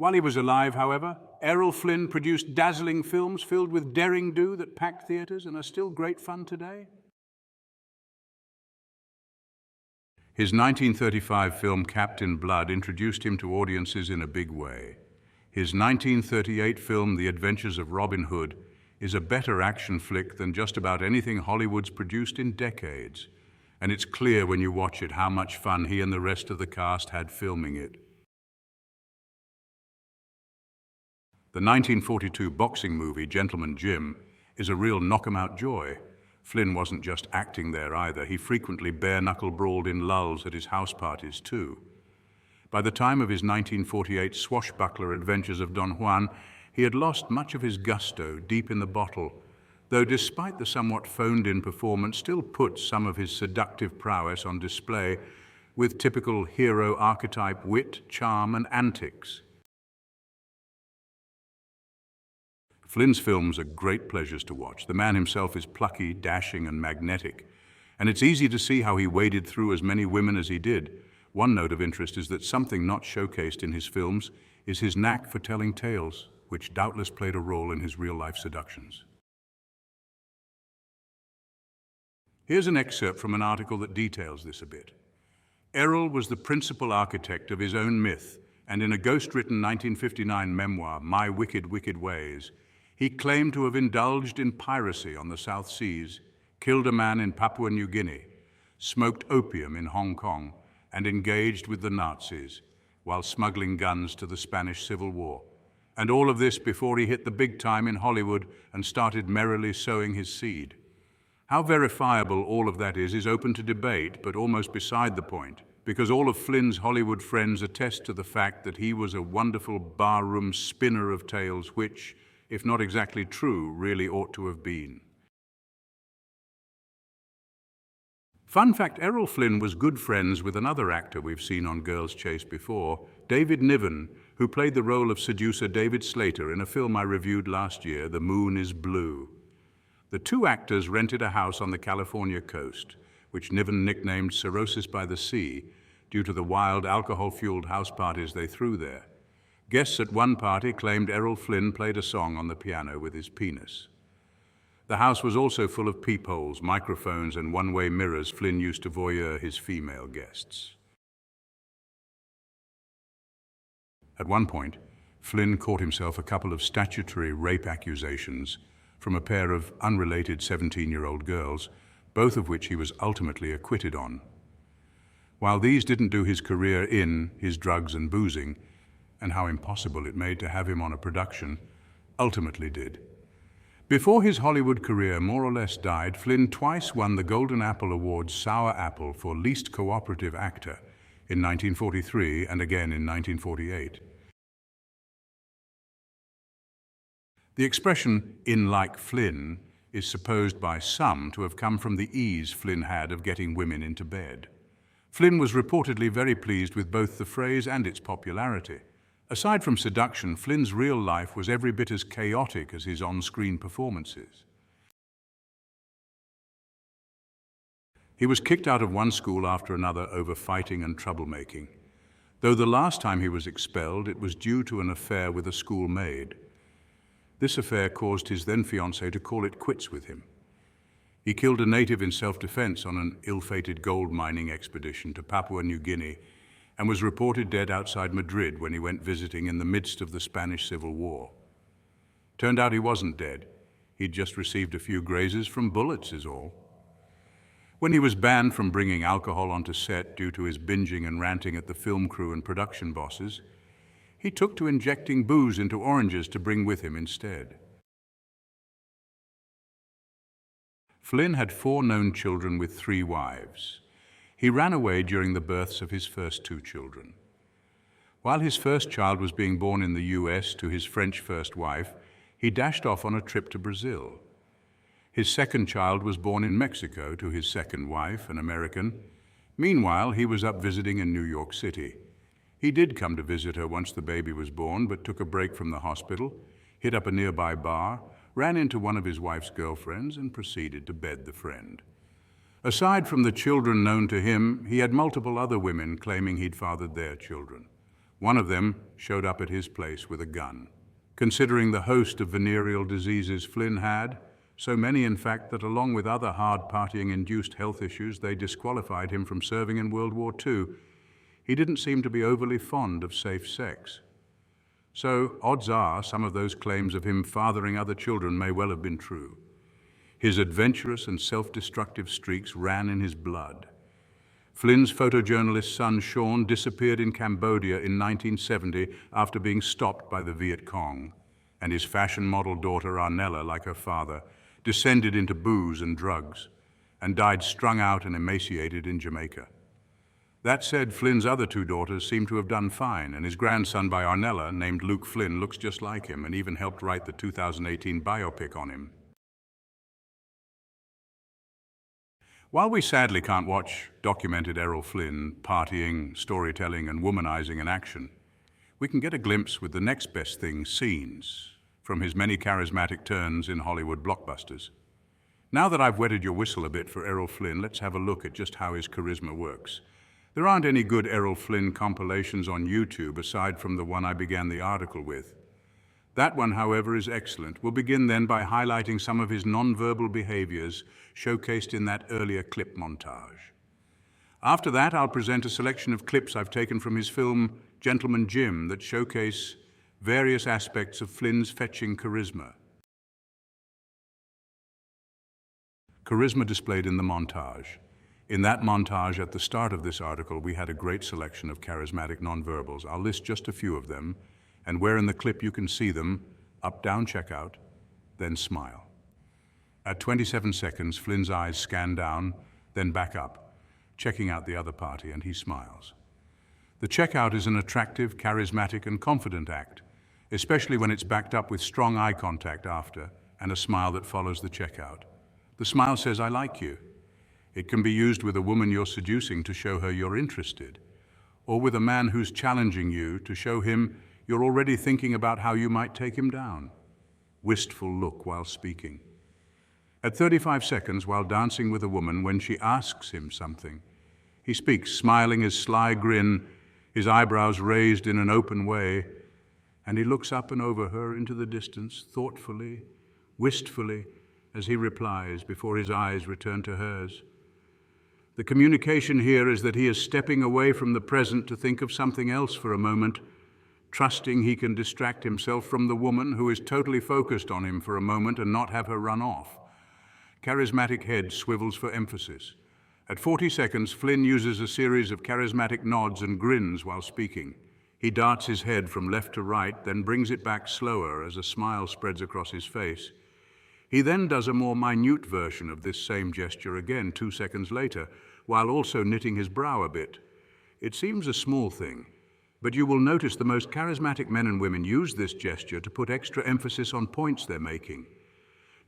While he was alive, however, Errol Flynn produced dazzling films filled with daring do that packed theaters and are still great fun today. His 1935 film Captain Blood introduced him to audiences in a big way. His 1938 film The Adventures of Robin Hood is a better action flick than just about anything Hollywood's produced in decades, and it's clear when you watch it how much fun he and the rest of the cast had filming it. The 1942 boxing movie Gentleman Jim is a real knock-'em-out joy. Flynn wasn't just acting there either. He frequently bare-knuckle brawled in lulls at his house parties too. By the time of his 1948 swashbuckler Adventures of Don Juan, he had lost much of his gusto deep in the bottle, though despite the somewhat phoned-in performance, still put some of his seductive prowess on display with typical hero archetype wit, charm, and antics. Flynn's films are great pleasures to watch. The man himself is plucky, dashing, and magnetic, and it's easy to see how he waded through as many women as he did. One note of interest is that something not showcased in his films is his knack for telling tales, which doubtless played a role in his real-life seductions. Here's an excerpt from an article that details this a bit. Errol was the principal architect of his own myth, and in a ghost-written 1959 memoir, My Wicked, Wicked Ways, he claimed to have indulged in piracy on the South Seas, killed a man in Papua New Guinea, smoked opium in Hong Kong, and engaged with the Nazis while smuggling guns to the Spanish Civil War. And all of this before he hit the big time in Hollywood and started merrily sowing his seed. How verifiable all of that is open to debate, but almost beside the point, because all of Flynn's Hollywood friends attest to the fact that he was a wonderful barroom spinner of tales which, if not exactly true, really ought to have been. Fun fact, Errol Flynn was good friends with another actor we've seen on Girls Chase before, David Niven, who played the role of seducer David Slater in a film I reviewed last year, The Moon is Blue. The two actors rented a house on the California coast, which Niven nicknamed Cirrhosis by the Sea, due to the wild alcohol-fueled house parties they threw there. Guests at one party claimed Errol Flynn played a song on the piano with his penis. The house was also full of peepholes, microphones, and one-way mirrors Flynn used to voyeur his female guests. At one point, Flynn caught himself a couple of statutory rape accusations from a pair of unrelated 17-year-old girls, both of which he was ultimately acquitted on. While these didn't do his career in his drugs and boozing, and how impossible it made to have him on a production, ultimately did. Before his Hollywood career more or less died, Flynn twice won the Golden Apple Award's Sour Apple for Least Cooperative Actor in 1943 and again in 1948. The expression, "in like Flynn," is supposed by some to have come from the ease Flynn had of getting women into bed. Flynn was reportedly very pleased with both the phrase and its popularity. Aside from seduction, Flynn's real life was every bit as chaotic as his on-screen performances. He was kicked out of one school after another over fighting and troublemaking. Though the last time he was expelled, it was due to an affair with a schoolmaid. This affair caused his then-fiancée to call it quits with him. He killed a native in self-defense on an ill-fated gold mining expedition to Papua New Guinea and was reported dead outside Madrid when he went visiting in the midst of the Spanish Civil War. Turned out he wasn't dead. He'd just received a few grazes from bullets is all. When he was banned from bringing alcohol onto set due to his binging and ranting at the film crew and production bosses, he took to injecting booze into oranges to bring with him instead. Flynn had 4 known children with 3 wives. He ran away during the births of his first 2 children. While his first child was being born in the US to his French first wife, he dashed off on a trip to Brazil. His second child was born in Mexico to his second wife, an American. Meanwhile, he was up visiting in New York City. He did come to visit her once the baby was born, but took a break from the hospital, hit up a nearby bar, ran into one of his wife's girlfriends, and proceeded to bed the friend. Aside from the children known to him, he had multiple other women claiming he'd fathered their children. One of them showed up at his place with a gun. Considering the host of venereal diseases Flynn had, so many in fact that along with other hard partying-induced health issues, they disqualified him from serving in World War II, he didn't seem to be overly fond of safe sex. So, odds are, some of those claims of him fathering other children may well have been true. His adventurous and self-destructive streaks ran in his blood. Flynn's photojournalist son Sean disappeared in Cambodia in 1970 after being stopped by the Viet Cong, and his fashion model daughter Arnella, like her father, descended into booze and drugs, and died strung out and emaciated in Jamaica. That said, Flynn's other two daughters seem to have done fine, and his grandson by Arnella, named Luke Flynn, looks just like him and even helped write the 2018 biopic on him. While we sadly can't watch documented Errol Flynn partying, storytelling, and womanizing in action, we can get a glimpse with the next best thing, scenes, from his many charismatic turns in Hollywood blockbusters. Now that I've wetted your whistle a bit for Errol Flynn, let's have a look at just how his charisma works. There aren't any good Errol Flynn compilations on YouTube aside from the one I began the article with. That one, however, is excellent. We'll begin then by highlighting some of his nonverbal behaviors showcased in that earlier clip montage. After that, I'll present a selection of clips I've taken from his film Gentleman Jim that showcase various aspects of Flynn's fetching charisma. Charisma displayed in the montage. In that montage at the start of this article, we had a great selection of charismatic nonverbals. I'll list just a few of them, and where in the clip you can see them: up, down, check out, then smile. At 27 seconds, Flynn's eyes scan down, then back up, checking out the other party, and he smiles. The checkout is an attractive, charismatic, and confident act, especially when it's backed up with strong eye contact after, and a smile that follows the checkout. The smile says, "I like you." It can be used with a woman you're seducing to show her you're interested, or with a man who's challenging you to show him you're already thinking about how you might take him down. Wistful look while speaking. At 35 seconds, while dancing with a woman, when she asks him something, he speaks, smiling his sly grin, his eyebrows raised in an open way, and he looks up and over her into the distance, thoughtfully, wistfully, as he replies before his eyes return to hers. The communication here is that he is stepping away from the present to think of something else for a moment, trusting he can distract himself from the woman who is totally focused on him for a moment and not have her run off. Charismatic head swivels for emphasis. At 40 seconds, Flynn uses a series of charismatic nods and grins while speaking. He darts his head from left to right, then brings it back slower as a smile spreads across his face. He then does a more minute version of this same gesture again 2 seconds later, while also knitting his brow a bit. It seems a small thing, but you will notice the most charismatic men and women use this gesture to put extra emphasis on points they're making.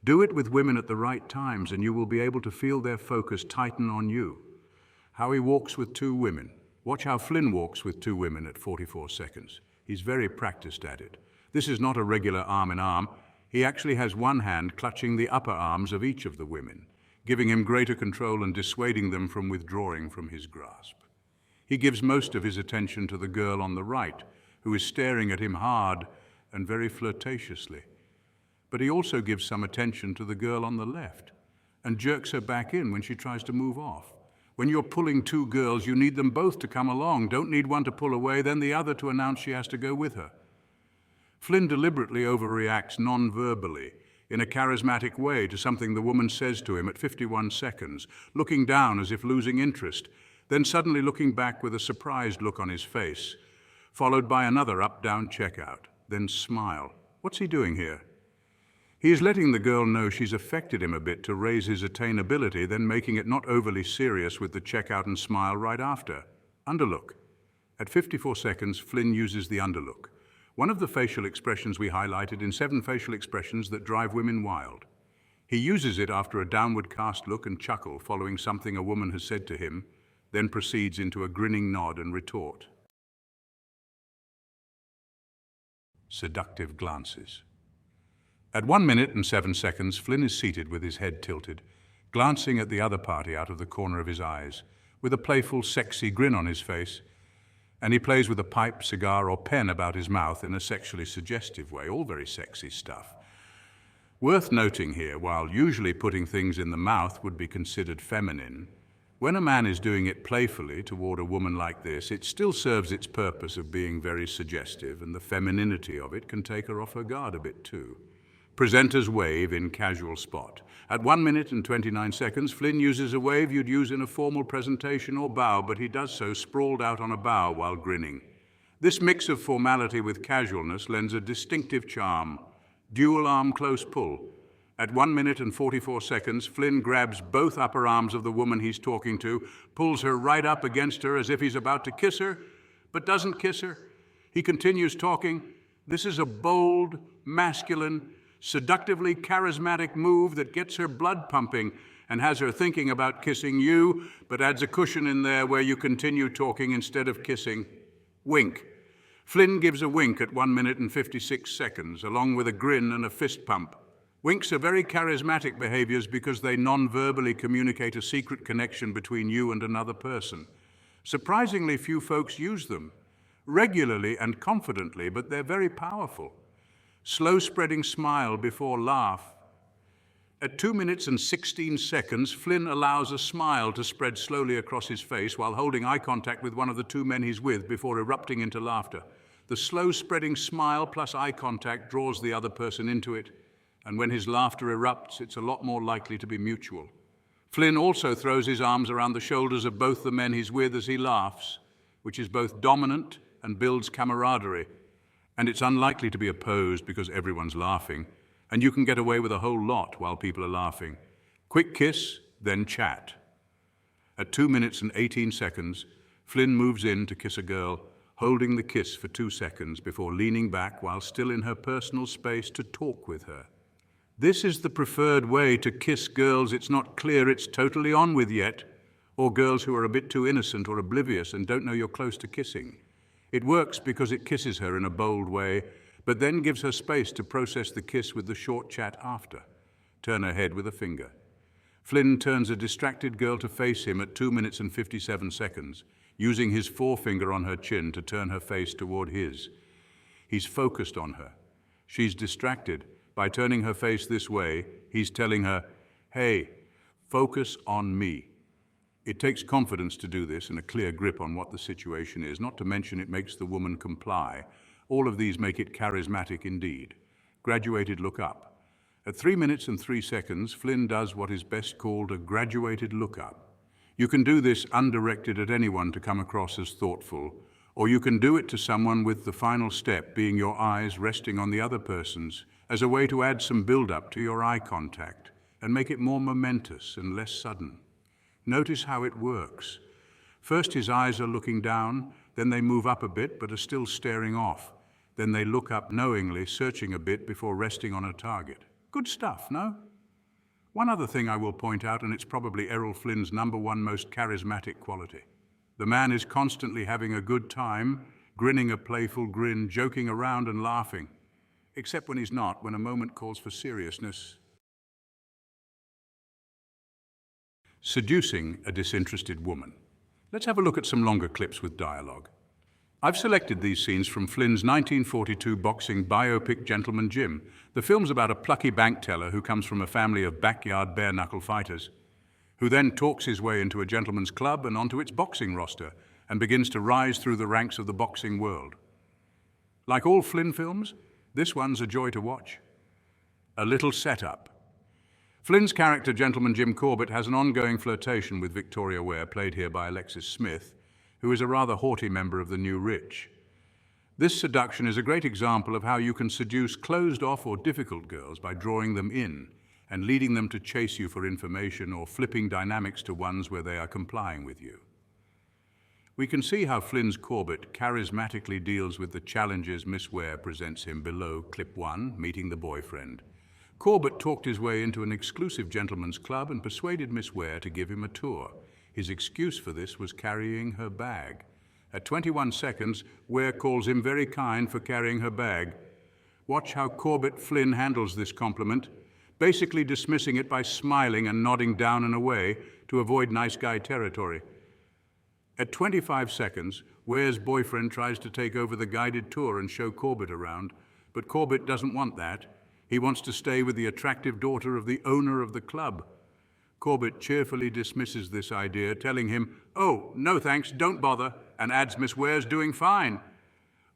Do it with women at the right times and you will be able to feel their focus tighten on you. How he walks with two women. Watch how Flynn walks with two women at 44 seconds. He's very practiced at it. This is not a regular arm in arm. He actually has one hand clutching the upper arms of each of the women, giving him greater control and dissuading them from withdrawing from his grasp. He gives most of his attention to the girl on the right, who is staring at him hard and very flirtatiously. But he also gives some attention to the girl on the left and jerks her back in when she tries to move off. When you're pulling two girls, you need them both to come along. Don't need one to pull away, then the other to announce she has to go with her. Flynn deliberately overreacts non-verbally in a charismatic way to something the woman says to him at 51 seconds, looking down as if losing interest, then suddenly looking back with a surprised look on his face, followed by another up-down checkout, then smile. What's he doing here? He is letting the girl know she's affected him a bit to raise his attainability, then making it not overly serious with the checkout and smile right after. Underlook. At 54 seconds, Flynn uses the underlook, one of the facial expressions we highlighted in 7 facial expressions that drive women wild. He uses it after a downward cast look and chuckle following something a woman has said to him, then proceeds into a grinning nod and retort. Seductive glances. At 1 minute and 7 seconds, Flynn is seated with his head tilted, glancing at the other party out of the corner of his eyes, with a playful, sexy grin on his face. And he plays with a pipe, cigar, or pen about his mouth in a sexually suggestive way, all very sexy stuff. Worth noting here, while usually putting things in the mouth would be considered feminine, when a man is doing it playfully toward a woman like this, it still serves its purpose of being very suggestive, and the femininity of it can take her off her guard a bit too. Presenter's wave in casual spot. At 1 minute and 29 seconds, Flynn uses a wave you'd use in a formal presentation or bow, but he does so sprawled out on a bow while grinning. This mix of formality with casualness lends a distinctive charm. Dual arm close pull. At 1 minute and 44 seconds, Flynn grabs both upper arms of the woman he's talking to, pulls her right up against her as if he's about to kiss her, but doesn't kiss her. He continues talking. This is a bold, masculine, seductively charismatic move that gets her blood pumping and has her thinking about kissing you, but adds a cushion in there where you continue talking instead of kissing. Wink. Flynn gives a wink at 1 minute and 56 seconds, along with a grin and a fist pump. Winks are very charismatic behaviors because they non-verbally communicate a secret connection between you and another person. Surprisingly few folks use them, regularly and confidently, but they're very powerful. Slow spreading smile before laugh. At 2 minutes and 16 seconds, Flynn allows a smile to spread slowly across his face while holding eye contact with one of the two men he's with before erupting into laughter. The slow spreading smile plus eye contact draws the other person into it, and when his laughter erupts, it's a lot more likely to be mutual. Flynn also throws his arms around the shoulders of both the men he's with as he laughs, which is both dominant and builds camaraderie. And it's unlikely to be opposed because everyone's laughing, and you can get away with a whole lot while people are laughing. Quick kiss, then chat. At 2 minutes and 18 seconds, Flynn moves in to kiss a girl, holding the kiss for 2 seconds before leaning back while still in her personal space to talk with her. This is the preferred way to kiss girls it's not clear it's totally on with yet, or girls who are a bit too innocent or oblivious and don't know you're close to kissing. It works because it kisses her in a bold way, but then gives her space to process the kiss with the short chat after. Turn her head with a finger. Flynn turns a distracted girl to face him at 2 minutes and 57 seconds, using his forefinger on her chin to turn her face toward his. He's focused on her. She's distracted. By turning her face this way, he's telling her, "Hey, focus on me." It takes confidence to do this and a clear grip on what the situation is, not to mention it makes the woman comply. All of these make it charismatic indeed. Graduated look up. At 3 minutes and 3 seconds, Flynn does what is best called a graduated look up. You can do this undirected at anyone to come across as thoughtful, or you can do it to someone with the final step being your eyes resting on the other person's as a way to add some build-up to your eye contact and make it more momentous and less sudden. Notice how it works. First his eyes are looking down, then they move up a bit but are still staring off. Then they look up knowingly, searching a bit before resting on a target. Good stuff, no? One other thing I will point out, and it's probably Errol Flynn's #1 most charismatic quality. The man is constantly having a good time, grinning a playful grin, joking around and laughing. Except when he's not, when a moment calls for seriousness. Seducing a disinterested woman. Let's have a look at some longer clips with dialogue. I've selected these scenes from Flynn's 1942 boxing biopic Gentleman Jim. The film's about a plucky bank teller who comes from a family of backyard bare-knuckle fighters, who then talks his way into a gentleman's club and onto its boxing roster, and begins to rise through the ranks of the boxing world. Like all Flynn films, this one's a joy to watch. A little setup. Flynn's character, Gentleman Jim Corbett, has an ongoing flirtation with Victoria Ware, played here by Alexis Smith, who is a rather haughty member of the New Rich. This seduction is a great example of how you can seduce closed-off or difficult girls by drawing them in and leading them to chase you for information or flipping dynamics to ones where they are complying with you. We can see how Flynn's Corbett charismatically deals with the challenges Miss Ware presents him below clip 1, meeting the boyfriend. Corbett talked his way into an exclusive gentleman's club and persuaded Miss Ware to give him a tour. His excuse for this was carrying her bag. At 21 seconds, Ware calls him very kind for carrying her bag. Watch how Corbett Flynn handles this compliment, basically dismissing it by smiling and nodding down and away to avoid nice guy territory. At 25 seconds, Ware's boyfriend tries to take over the guided tour and show Corbett around, but Corbett doesn't want that. He wants to stay with the attractive daughter of the owner of the club. Corbett cheerfully dismisses this idea, telling him, "Oh, no thanks, don't bother," and adds Miss Ware's doing fine.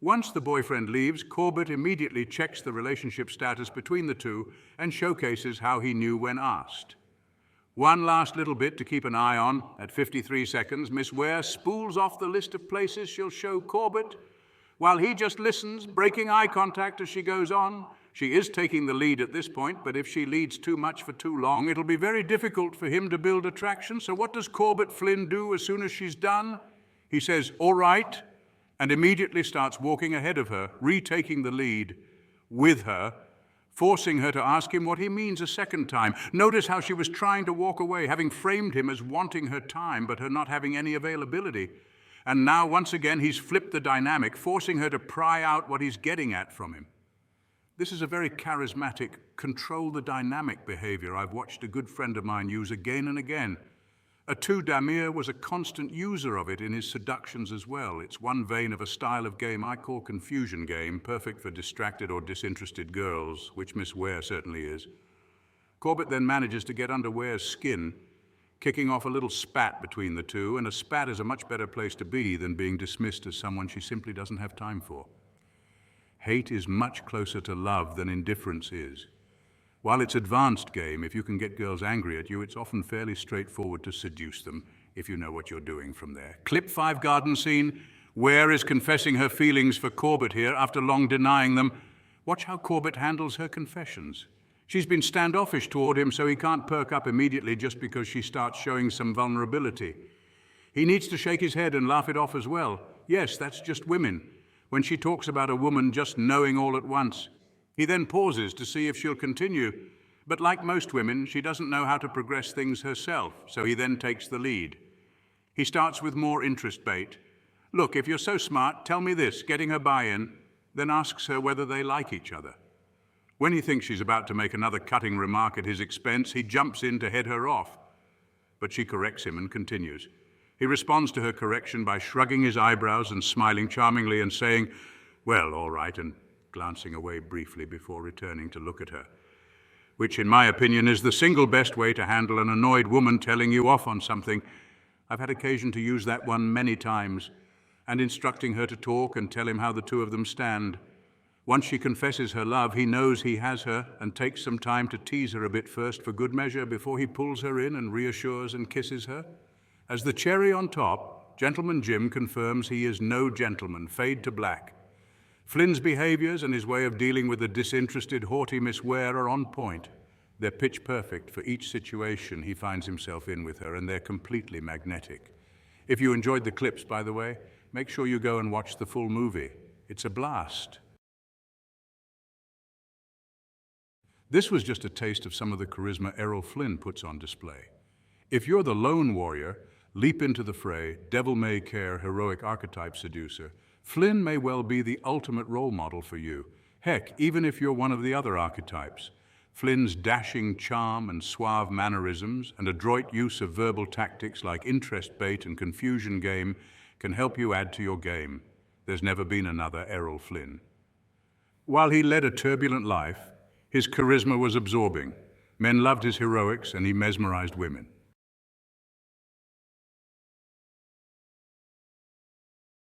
Once the boyfriend leaves, Corbett immediately checks the relationship status between the two and showcases how he knew when asked. One last little bit to keep an eye on. At 53 seconds, Miss Ware spools off the list of places she'll show Corbett, while he just listens, breaking eye contact as she goes on. She is taking the lead at this point, but if she leads too much for too long, it'll be very difficult for him to build attraction. So what does Corbett Flynn do as soon as she's done? He says, "All right," and immediately starts walking ahead of her, retaking the lead with her, forcing her to ask him what he means a second time. Notice how she was trying to walk away, having framed him as wanting her time, but her not having any availability. And now, once again, he's flipped the dynamic, forcing her to pry out what he's getting at from him. This is a very charismatic, control the dynamic behavior I've watched a good friend of mine use again and again. Damir was a constant user of it in his seductions as well. It's one vein of a style of game I call confusion game, perfect for distracted or disinterested girls, which Miss Ware certainly is. Corbett then manages to get under Ware's skin, kicking off a little spat between the two, and a spat is a much better place to be than being dismissed as someone she simply doesn't have time for. Hate is much closer to love than indifference is. While it's advanced game, if you can get girls angry at you, it's often fairly straightforward to seduce them, if you know what you're doing from there. Clip 5 garden scene. Ware is confessing her feelings for Corbett here after long denying them. Watch how Corbett handles her confessions. She's been standoffish toward him, so he can't perk up immediately just because she starts showing some vulnerability. He needs to shake his head and laugh it off as well. Yes, that's just women. When she talks about a woman just knowing all at once. He then pauses to see if she'll continue, but like most women, she doesn't know how to progress things herself, so he then takes the lead. He starts with more interest bait. "Look, if you're so smart, tell me this," getting her buy-in, then asks her whether they like each other. When he thinks she's about to make another cutting remark at his expense, he jumps in to head her off, but she corrects him and continues. He responds to her correction by shrugging his eyebrows and smiling charmingly and saying, "Well, all right," and glancing away briefly before returning to look at her, which in my opinion is the single best way to handle an annoyed woman telling you off on something. I've had occasion to use that one many times, and instructing her to talk and tell him how the two of them stand. Once she confesses her love, he knows he has her and takes some time to tease her a bit first for good measure before he pulls her in and reassures and kisses her. As the cherry on top, Gentleman Jim confirms he is no gentleman, fade to black. Flynn's behaviors and his way of dealing with the disinterested, haughty Miss Ware are on point. They're pitch perfect for each situation he finds himself in with her, and they're completely magnetic. If you enjoyed the clips, by the way, make sure you go and watch the full movie. It's a blast. This was just a taste of some of the charisma Errol Flynn puts on display. If you're the lone warrior, leap into the fray, devil-may-care, heroic archetype seducer, Flynn may well be the ultimate role model for you. Heck, even if you're one of the other archetypes. Flynn's dashing charm and suave mannerisms and adroit use of verbal tactics like interest bait and confusion game can help you add to your game. There's never been another Errol Flynn. While he led a turbulent life, his charisma was absorbing. Men loved his heroics and he mesmerized women.